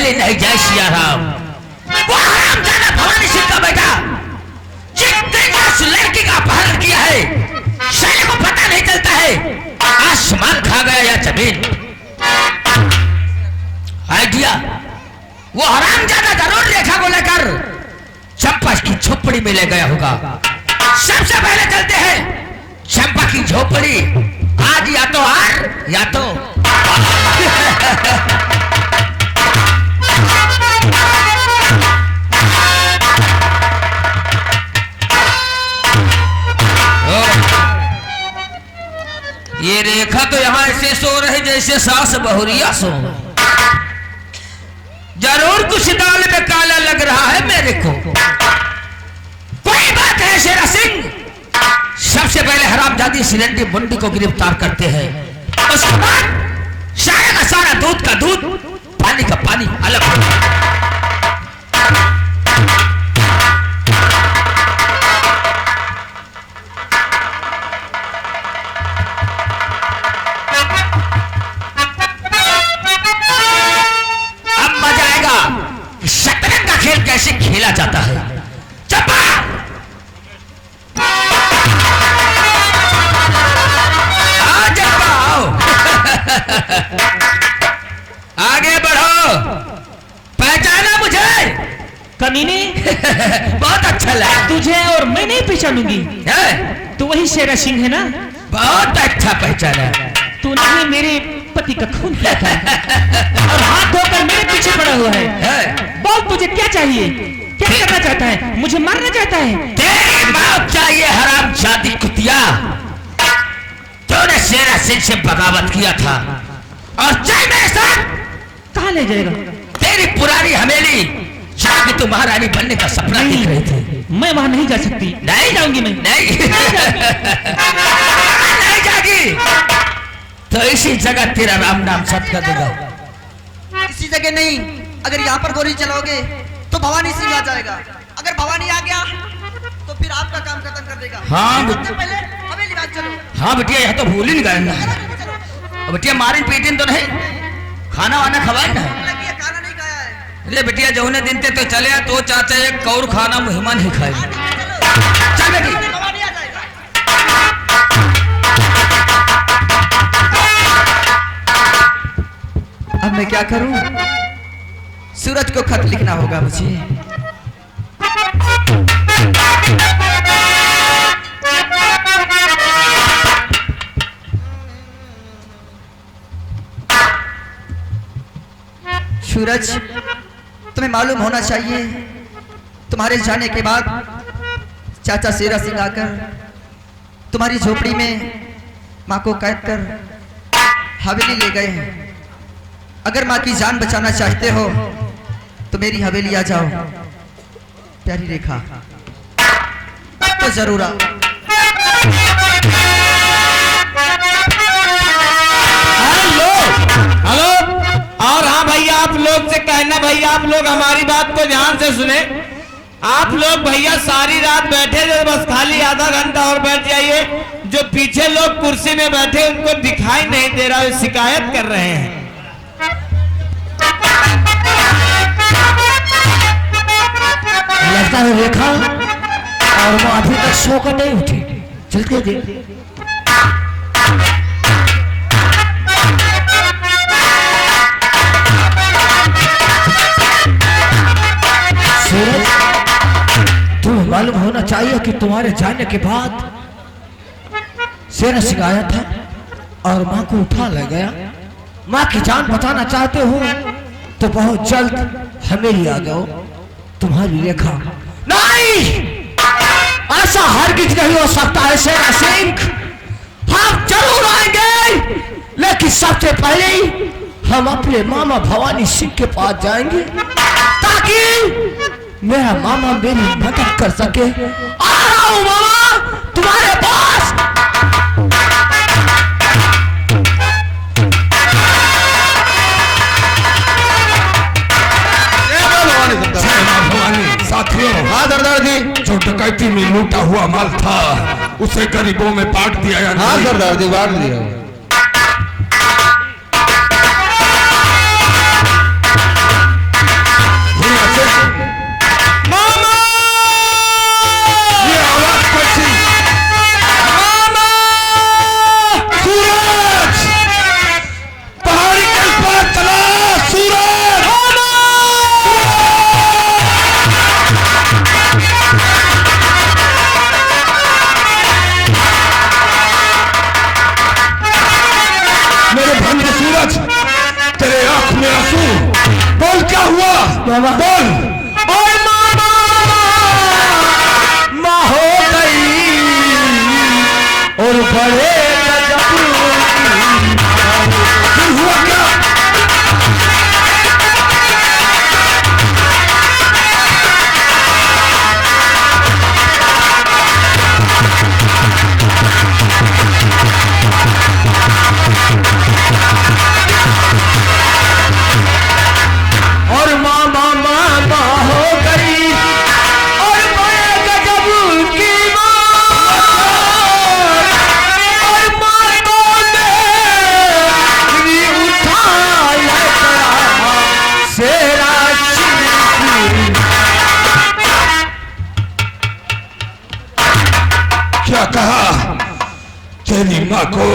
पहले नहीं जय सिया राम। वो हरामजादा भवानी सिंह का बेटा जितने उस लड़की का अपहरण किया है, साले को पता नहीं चलता है आसमान खा गया या जमीन। आइडिया, वो हरामजादा जरूर रेखा को लेकर चंपा की झोपड़ी में ले गया होगा। सबसे पहले चलते हैं चंपा की झोपड़ी। आज या तो हार या तो ये रेखा तो यहाँ ऐसे सो रहे जैसे सास बहुरिया सो। जरूर कुछ दाल में काला लग रहा है मेरे को। कोई बात है शेरा सिंह। सबसे पहले हरामजादी सिलेंडर मुंडी को गिरफ्तार करते हैं, उसके बाद सारा का सारा दूध का दूध, पानी का पानी अलग होगा। अब मजा आएगा कि शतरंज का खेल कैसे खेला जाता है। चंपा आगे बढ़ो, पहचाना मुझे? कमीने बहुत अच्छा लगा तुझे और मैं नहीं पहचानूंगी। तू वही शेरा सिंह है ना? बहुत अच्छा पहचाना। तूने ही मेरे पति का खून किया था और हाथ धोकर मेरे पीछे पड़ा हुआ है। बोल तुझे क्या चाहिए, क्या करना चाहता है? मुझे मारना चाहता है? तेरी मौत चाहिए हरामजादी कुतिया। तूने शेरा सिंह से बगावत किया था और चल मेरे साथ। कहाँ ले जाएगा? तेरी पुरानी हवेली जहाँ की तुम महारानी बनने का सपना देख रहे थे। मैं वहां नहीं जा सकती। नहीं जाऊंगी मैं। नहीं नहीं जागी तो इसी जगह तेरा राम नाम सत कर दूंगा। इसी जगह नहीं, अगर यहाँ पर गोली चलाओगे तो भवानी सिंह आ जाएगा। अगर भवानी आ गया तो फिर आपका काम खत्म कर देगा। हाँ पहले हवेली बात चलो। हाँ बिटिया, यह तो भूल ही नहीं गए बिटिया। मारिन पीटिन तो नहीं, खाना वाना खवाए ना? खाना नहीं खाया है। अरे बिटिया जौने दिन ते तो चले तो चाचा एक कौर खाना मुहिमा नहीं खाए। चल बेटी। भवानी आ जाएगा। अब मैं क्या करूं? सूरज को खत लिखना होगा मुझे। सूरज, तुम्हें मालूम होना चाहिए तुम्हारे जाने के बाद चाचा शेरा सिंह आकर तुम्हारी झोपड़ी में माँ को कैद कर हवेली ले गए हैं। अगर माँ की जान बचाना चाहते हो तो मेरी हवेली आ जाओ। प्यारी रेखा तो जरूर आओ। हेलो। और हाँ भैया, आप लोग से कहना भैया, आप लोग हमारी बात को ध्यान से सुने। आप लोग भैया सारी रात बैठे थे, बस खाली आधा घंटा और बैठ जाइए। जो पीछे लोग कुर्सी में बैठे उनको दिखाई नहीं दे रहा, वे शिकायत कर रहे हैं। लगता है रेखा और वो अभी तक सो कर नहीं उठी। चलते देख। सूरज, तुम्हें मालूम होना चाहिए कि तुम्हारे जाने के बाद शेरा सिंह आया था और माँ को उठा ले गया। माँ की जान बचाना चाहते हो तो बहुत जल्द हमें आ जाओ। तुम्हारी रेखा नहीं, ऐसा हरगिज नहीं हो सकता है शेरा सिंह। हम जरूर आएंगे, लेकिन सबसे पहले हम अपने मामा भवानी सिंह के पास जाएंगे ताकि मेरा मामा मेरी मदद कर सके। आ रहा हूं मामा तुम्हारे पास। साथियों, हाँ सरदार जी, जो डकैती में लूटा हुआ माल था उसे गरीबों में बांट दिया या नहीं? हाँ सरदार जी, बांट दिया। मामा बोल। और मामा माँ हो गई और बड़े गजब फिर हुआ क्या? और मामा मामा हो गई और बड़े गजब की माँ और माँ ने उठा सेरा क्या कहा? तेरी माँ को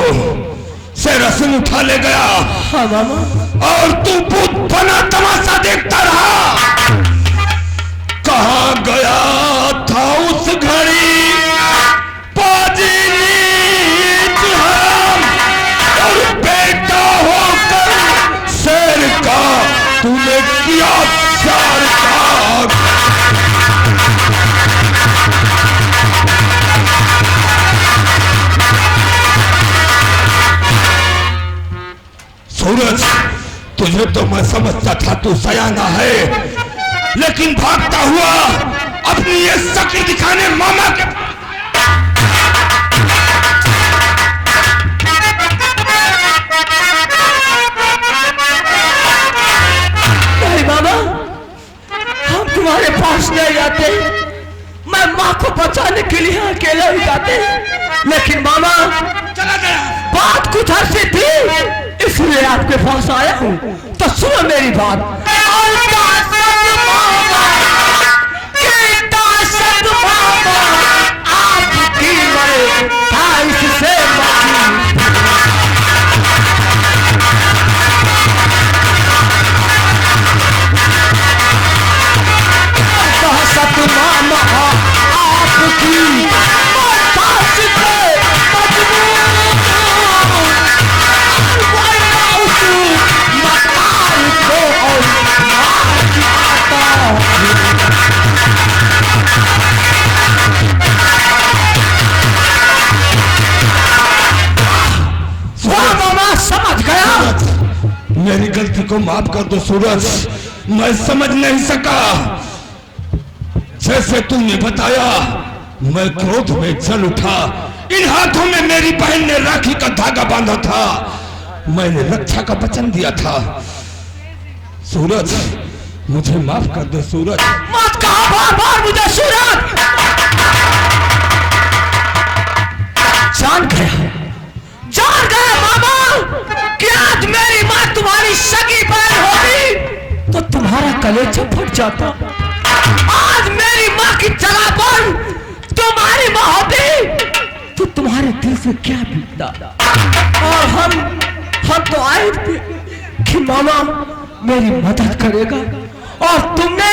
शेरा सिंह उठा ले गया। हाँ मामा। और तू भूत बना तमाशा देखता रहा। कहाँ गया था उस घड़ी पाजी नीच हराम, और बेटा होकर शेर का तूने किया चार काग। सूरज, तुझे तो मैं समझता था तू सयाना है, लेकिन भागता हुआ अपनी ये शक्ल दिखाने मामा के नहीं मामा, हम तुम्हारे पास नहीं आते। मैं माँ को बचाने के लिए अकेला ही जाते, लेकिन मामा चला गया। बात कुछ ऐसी थी इसलिए आपके पास आया हूँ। तो सुनो मेरी बात। आपकी मैं था इससे सत मामा आपकी समझ गया। मेरी गलती को माफ कर दो सूरज, मैं समझ नहीं सका। जैसे तुमने बताया मैं क्रोध में जल उठा। इन हाथों में मेरी बहन ने राखी का धागा बांधा था, मैंने रक्षा का वचन दिया था। सूरज, मुझे माफ कर दो सूरज। मत कहा बार बार मुझे सूरज। जान गया मामा कि आज मेरी माँ तुम्हारी सगी बहन होगी तो तुम्हारा कलेजा फट जाता। आज मेरी माँ की जगह पर तुम्हारी माँ होती तो तुम्हारे दिल से क्या बीतता। और हम तो आए थे कि मामा मेरी मदद करेगा, और तुमने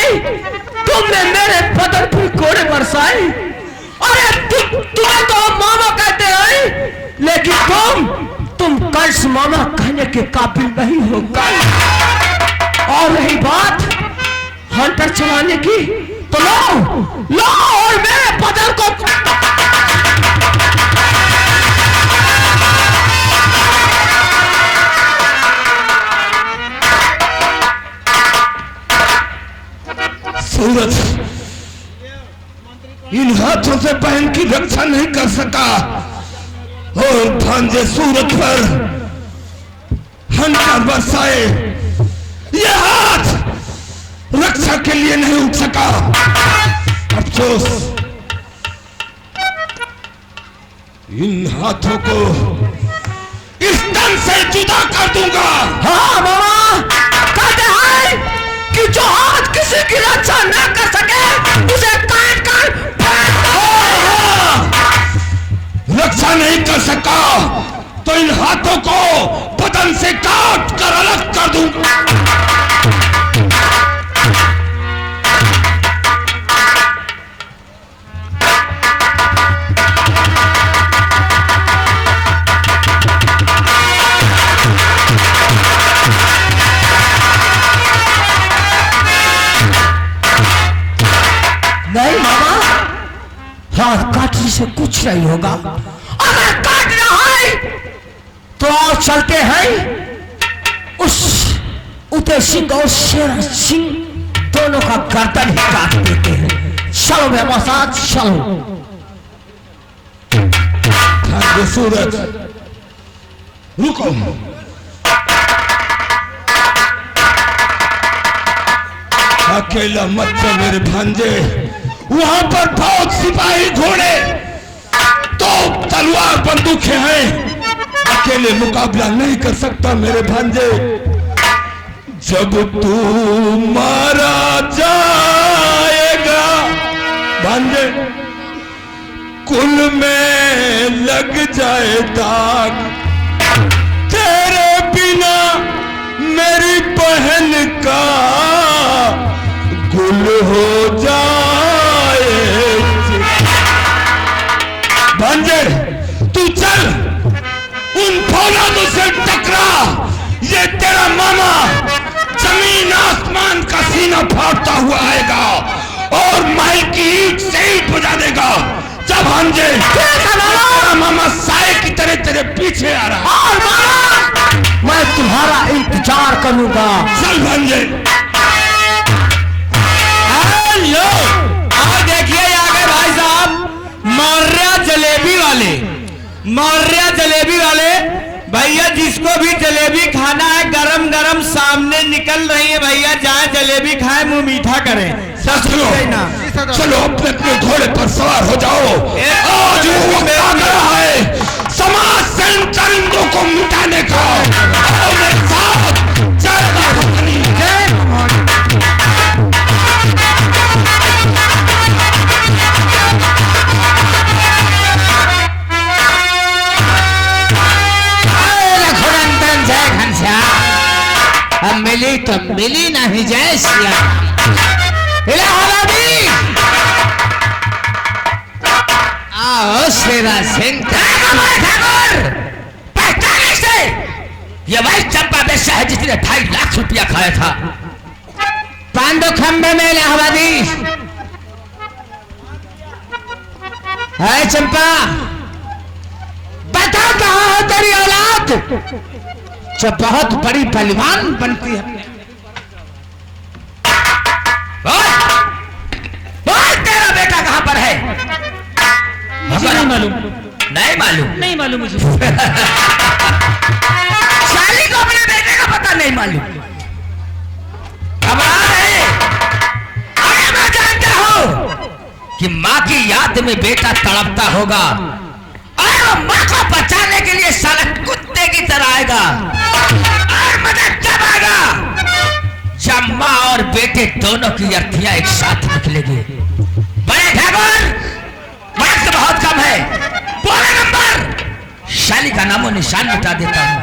मेरे बदन पर कोड़े बरसाए। अरे तुम्हें तो मामा कहते हैं, लेकिन तुम कंस मामा कहने के काबिल नहीं हो। और रही बात हंटर चलाने की, तो लो और मेरे बदन को सूरज, इन हाथों से बहन की रक्षा नहीं कर सका, और भांजे सूरज पर हंटर बरसाए। ये हाथ रक्षा के लिए नहीं उठ सका। अफसोस, इन हाथों को इस तन से जुदा कर दूंगा। हाँ मामा, कहते हैं कि जो हाथ किसी की रक्षा न कर सके उसे काट कर रक्षा नहीं कर सका तो इन हाथों को बदन से काट कर अलग कर दूंगा। कुछ नहीं होगा। अगर काटना है तो आओ चलते हैं, उस उदय सिंह और शेर सिंह दोनों का गर्दन ही काट देते हैं। चलो मेरे साथ चलो। सूरज रुको, अकेला मत चल मेरे भांजे, वहां पर बहुत सिपाही घोड़े तो तलवार बंदूकें हैं, अकेले मुकाबला नहीं कर सकता मेरे भांजे। जब तू मारा जाएगा भांजे, कुल में लग जाए दाग, तेरे बिना मेरी बहन का गुल हो जाए। भांजे तू चल, उन फौलादों से टकरा, ये तेरा मामा जमीन आसमान का सीना फाड़ता हुआ आएगा और महल की ईंट से ईंट बुझा देगा। जब भांजे तेरा मामा साए की तरह तेरे पीछे आ रहा है, मैं तुम्हारा इंतजार करूंगा। चल भांजे। हेलो, और देखिए आ गए भाई साहब मौर्य जलेबी वाले, मौर्य जलेबी वाले भैया। जिसको भी जलेबी खाना है गरम गरम सामने निकल रही है भैया, जाए जलेबी खाए मुंह मीठा करें। चलो चलो अपने अपने घोड़े पर सवार हो जाओ। आज वो वक्त आ गया है समाज से इन चरिंदों को मिटाने का। आओ मेरे साथ, जय भवानी, जय भवानी। जय घनश्याम, अब मिली तो मिली नहीं, जय सिया। आओ शेरा सिंह, पहचाने से ये वही चंपा बेशा है जिसने 2.5 लाख रुपया खाया था पांडु खंबे में इलाहाबादी। है चंपा, बता कहाँ है तेरी औलाद जो बहुत बड़ी बलवान बनती है। बोल तेरा बेटा कहाँ पर है? मुझे नहीं मालूम, नहीं मालूम, नहीं मालूम मुझे। शाली को अपने बेटे का पता नहीं मालूम। घबरा रहे, अरे मैं जानता हूँ कि माँ की याद में बेटा तड़पता होगा और माँ को बचाने के लिए साला कुत्ते की तरह आएगा। और मदद जब आएगा जब माँ और बेटे दोनों की अर्थियां एक साथ निकलेगी। बड़े ठाकुर, वक्त बहुत कम है, बोला नंबर, शाली का नामो निशान मिटा देता हूँ।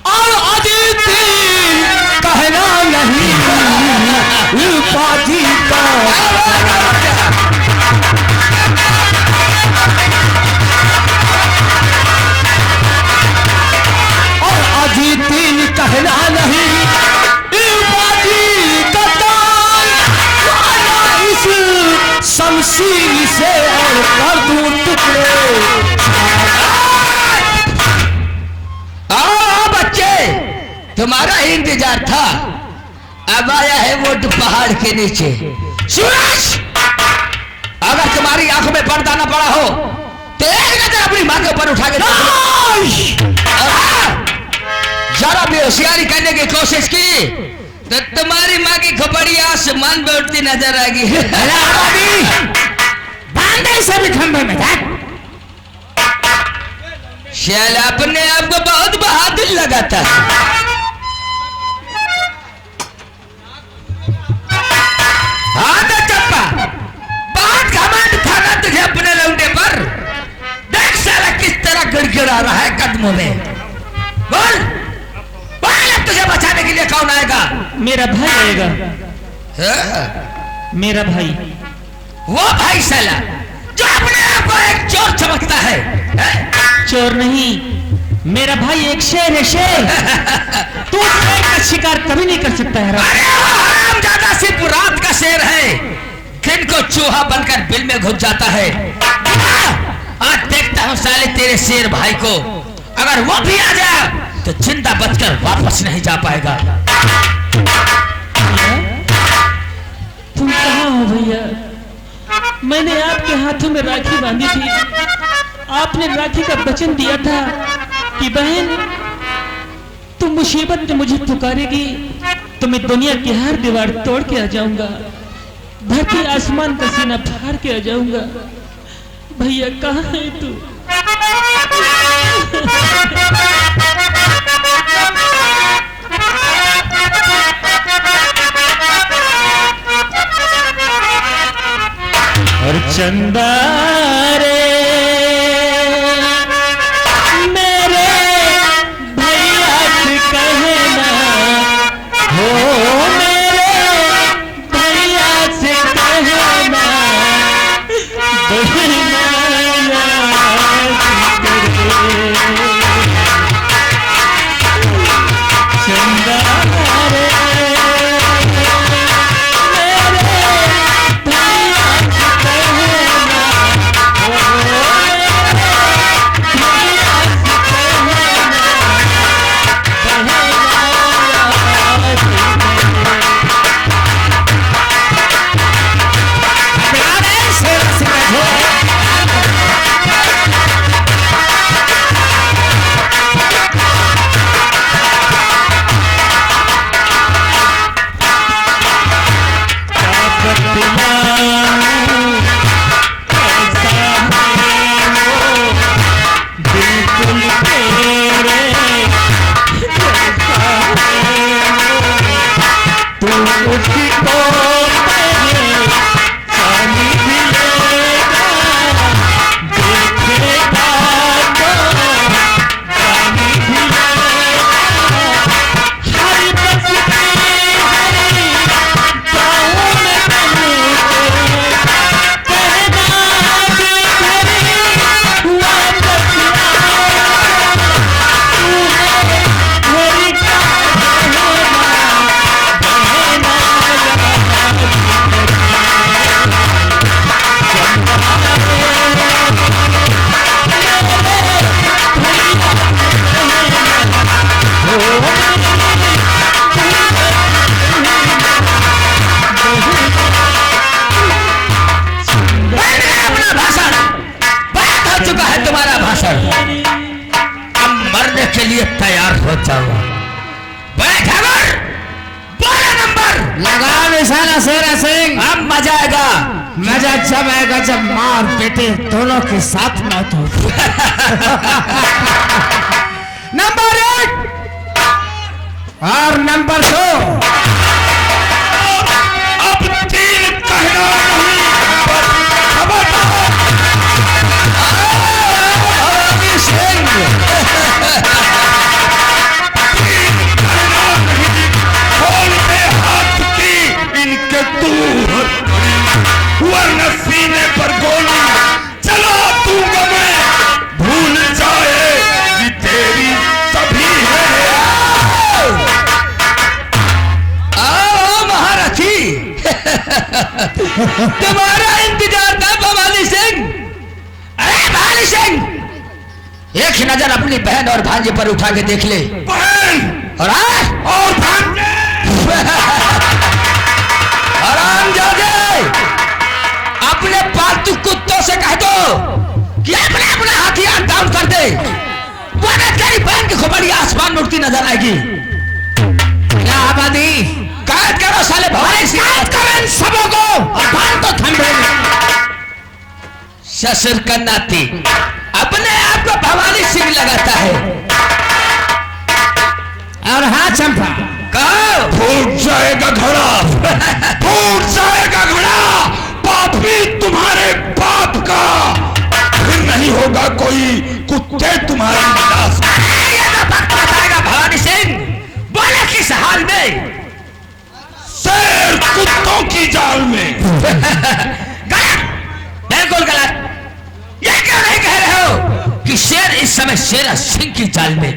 और अदिति कहना नहीं पाजी का, और अदिति कहना नहीं शमशीर से और कर दूं टुकड़े। आओ बच्चे, तुम्हारा ही इंतजार था, अब आया है वो पहाड़ के नीचे। सूरज, अगर तुम्हारी आंखों में पर्दा न पड़ा हो तो एक नजर अपनी माँ के ऊपर उठा के जरा भी होशियारी करने की कोशिश की तो तुम्हारी माँ की खोपड़ी आसमान में उठती नजर आएगी। बांधे से भी खंभे में था। शैल अपने आप को बहुत बहादुर लगाता है। हाँ तो चप्पा, बहुत घमंड था ना तुझे अपने लौंडे पर। देख साला किस तरह गिड़गिड़ा रहा है कदमों में। बोल बोल, तुझे बचाने के लिए कौन आएगा? मेरा भाई आएगा। मेरा भाई, वो भाई साला जो अपने आप को एक चोर समझता है। चोर नहीं, मेरा भाई एक शेर है, शेर। तू शेर का शिकार कभी नहीं कर सकता है। अरे वो हरामजादा सिर्फ रात का शेर है, दिन को चूहा बनकर बिल में घुस जाता है। आज देखता हूँ साले तेरे शेर भाई को, अगर वो भी आ जाए तो जिंदा बचकर वापस नहीं जा पाएगा। तुम कहाँ हो भैया? मैंने आपके हाथों में राखी बांधी थी। आपने राखी का वचन दिया था कि बहन तुम मुसीबत में मुझे पुकारेगी तो मैं दुनिया की हर दीवार तोड़ के आ जाऊंगा, धरती आसमान का सीना फाड़ के आ जाऊंगा। भैया कहाँ है तू? और चंदा रे मेरे भैया से कहना, हो मेरे भैया से कहना, बहना याद करे। चंदा रे के लिए तैयार हो जाओ। लगा निशाना शेरा सिंह। अब मजा आएगा। मजा जब आएगा जब माँ और बेटे दोनों के साथ मौत हो। नंबर 1 और नंबर 2। अब 3 कहना नहीं। वरना सीने पर गोली चला दूंगा मैं, भूल जाए कि तेरी सभी है। आओ महारथी। तुम्हारा इंतजार था भवानी सिंह। अरे भवानी सिंह, एक नजर अपनी बहन और भांजे पर उठा के देख ले। बहन और भांजे आराम जागे। अपने पालतू कुत्तों से कह दो कि अपने अपने हथियार डाउन कर दे, वरना तेरी बहन की खोपड़ी आसमान में उड़ती नजर आएगी। क्या आबादी कैद करो साले भवानी सिंह, कैद करो इन सबों को और बांध दो खंभे में। ससुर का नाती अपने आप को भवानी सिंह लगाता है। और हाँ चंपा, कहो फूट जाएगा घड़ा, फूट जाएगा घड़ा पापी तुम्हारे बाप का। फिर नहीं होगा कोई कुत्ते तुम्हारी लाश। ये तो वक्त बताएगा भवानी सिंह। बोले किस हाल में? शेर कुत्तों की जाल में। गलत, बिल्कुल गलत। ये क्यों नहीं कह रहे हो कि शेर इस समय शेरा सिंह की जाल में?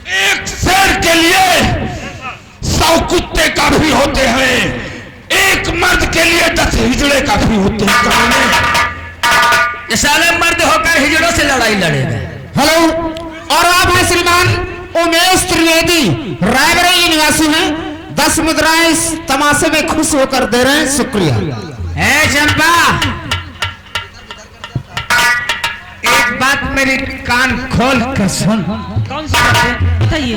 एक शेर के लिए 100 कुत्ते काफी होते हैं। एक मर्द के लिए 10 हिजड़े काफी होते हैं कमाने। ये साले मर्द होकर हिजड़ों से लड़ाई लड़ेगा। हेलो, और आप हैं श्रीमान उमेश त्रिवेदी, रायबरेली निवासी हैं। 10 मुद्राएं इस तमाशे में खुश होकर दे रहे हैं, शुक्रिया। है चंपा, एक बात मेरी कान खोल कर सुन। कौन सी बात है बताइए।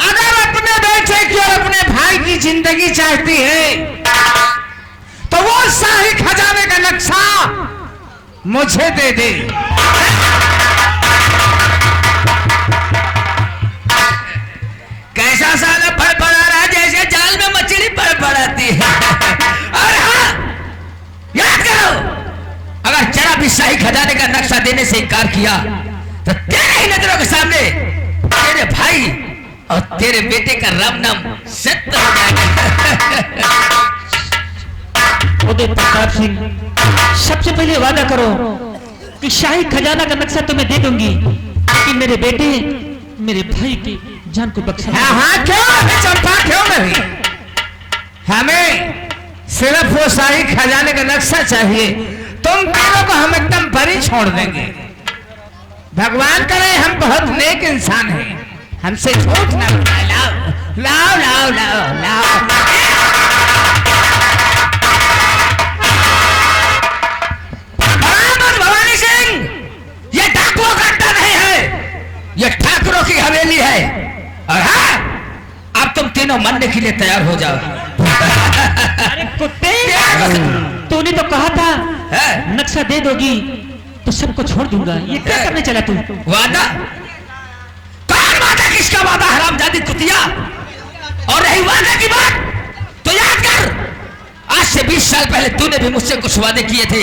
अगर अपने बेटे की और अपने भाई की जिंदगी चाहती है तो वो शाही खजाने का नक्शा मुझे दे दे। कैसा साला फड़फड़ा रहा है जैसे जाल में मछली फड़फड़ाती है। और हाँ, याद करो, अगर जरा भी शाही खजाने का नक्शा देने से इनकार किया तो तेरे ही नजरों के सामने तेरे भाई और तेरे बेटे का राम नाम सत्य हो जाएगा। उदय प्रताप सिंह, सबसे पहले वादा करो कि शाही खजाना का नक्शा तुम्हें दे दूंगी, कि मेरे बेटे मेरे भाई की जान को बख्शा। हाँ हाँ, क्यों नहीं चंपा, क्यों नहीं। हमें सिर्फ वो शाही खजाने का नक्शा चाहिए। तुम तीनों को हम एकदम बरी छोड़ देंगे। भगवान करे हम बहुत नेक इंसान हैं, हमसे झूठ ना बोला। लाओ लाओ लाओ लाओ लाओ। भवानी सिंह, ये डाकुओं का अड्डा नहीं है, ये ठाकुरों की हवेली है। और हाँ, अब तुम तीनों मरने के लिए तैयार हो जाओ। अरे कुत्ते, तूने तो कहा था नक्शा दे दोगी तो सबको छोड़ दूंगा। ये क्या करने चला तू? वादा? कौन वादा? किसका वादा? हरामजादी कुतिया। और रही वादा की बात तो याद कर, आज से 20 साल पहले तूने भी मुझसे कुछ वादे किए थे।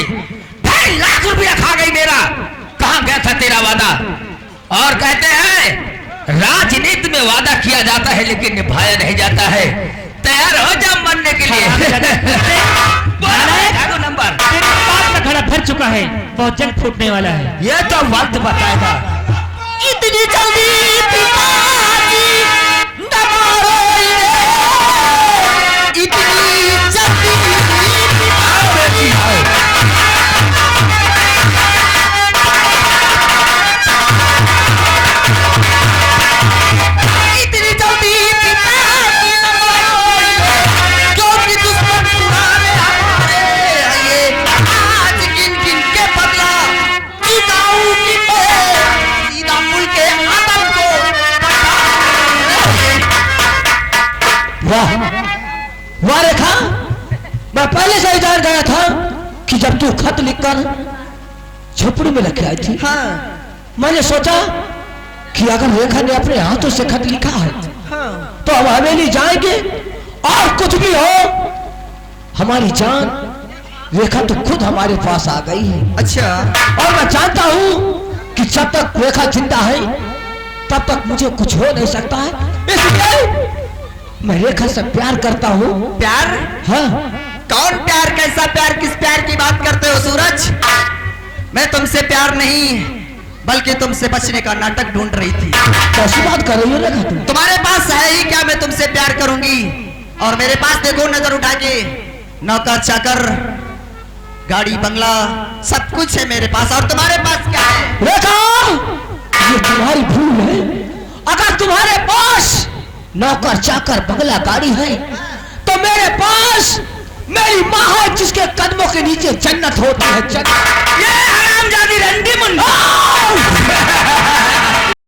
2.5 लाख रुपया खा गई मेरा। कहां गया था तेरा वादा? और कहते हैं राजनीति में वादा किया जाता है लेकिन निभाया नहीं जाता है। तैयार हो जा मरने के लिए। नंबर तेरे पास का घड़ा भर चुका है, बहुत जल्द फूटने वाला है। ये तो वक्त बताएगा। इतनी जल्दी पिताजी न मारो रे, इतनी जल्दी इतनी जल्दी पिताजी न मारो रे, क्योंकि दुश्मन पुराने हमारे आए। आज किन किन के बदला जिताऊं कि सीधा मुल्क के आदम को वाह वाह रेखा, मैं पहले से ही जान गया था कि जब तू खत लिखकर झोपड़ी में रख आई थी, हाँ मैंने सोचा कि अगर रेखा ने अपने हाथों से खत लिखा है तो हम हवेली जाएंगे और कुछ भी हो, हमारी जान रेखा तो खुद हमारे पास आ गई है। अच्छा, और मैं जानता हूं कि जब तक रेखा जिंदा है तब तक मुझे कुछ हो नहीं सकता है। इसलिए मैं रेखा से प्यार करता हूं। प्यार? हाँ, कौन प्यार? कैसा प्यार? किस प्यार की बात करते हो सूरज? मैं तुमसे प्यार नहीं बल्कि तुमसे बचने का नाटक ढूंढ रही थी। कैसी बात कर रही हो रेखा तुम? तुम्हारे पास है ही क्या मैं तुमसे प्यार करूंगी? और मेरे पास देखो, नजर उठा के, नौकर चाकर, गाड़ी बंगला सब कुछ है मेरे पास। और तुम्हारे पास क्या है? रेखा, ये तुम्हारी भूल है। अगर तुम्हारे पास नौकर चाकर बंगला गाड़ी है तो मेरे पास मेरी माँ है जिसके कदमों के नीचे जन्नत होती है। जन्नत। ये हरामजादी रंडी मुंडा